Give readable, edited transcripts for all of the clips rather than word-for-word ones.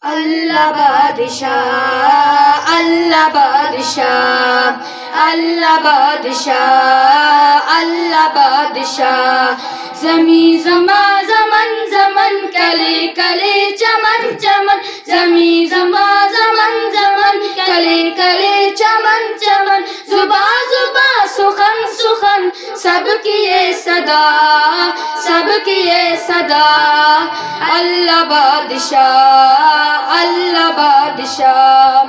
اللہ بادشاہ اللہ بادشاہ اللہ بادشاہ اللہ بادشاہ زمیں زماں زمن زمن کلی کلی چمن چمن زمیں زماں زمن زمن کلی کلی چمن چمن زباں زباں سخن سخن سب کی یہ صدا سب کی یہ صدا اللہ بادشاہ اللہ بادشاہ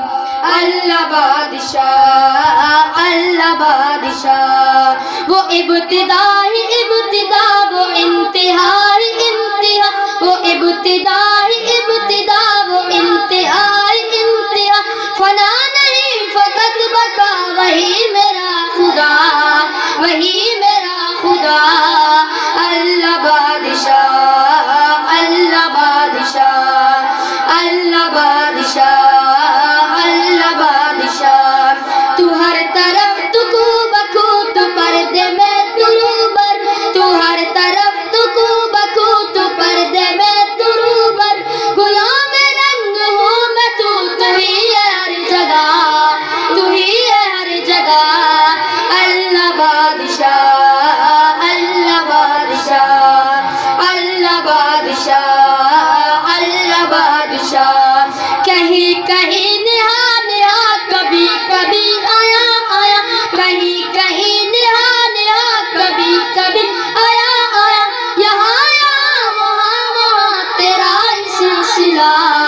اللہ بادشاہ اللہ بادشاہ وہ ابتدائی ابتدا وہ انتہائی انتہا وہ ابتدائی ابتدا وہ انتہائی انتہا فنا نہیں فقط بقا وہی میرا خدا وہی میرا خدا اللہ بادشاہ اللہ بادشاہ اللہ بادشاہ اللہ بادشاہ تو ہر طرف تو کو بکو تو پردے میں دروبر تو ہر طرف تو کو بکو تو پردے میں دروبر غلام رنگ ہوں میں تو ہی ہے ہر جگہ تو ہی ہے ہر جگہ اللہ بادشاہ اللہ بادشاہ اللہ بادشاہ اللہ بادشاہ کہیں کہیں نہا نہا کبھی کبھی آیا آیا کہیں کہیں نہا نہا کبھی کبھی آیا آیا یہاں یہاں وہاں وہاں تیرا سلسلہ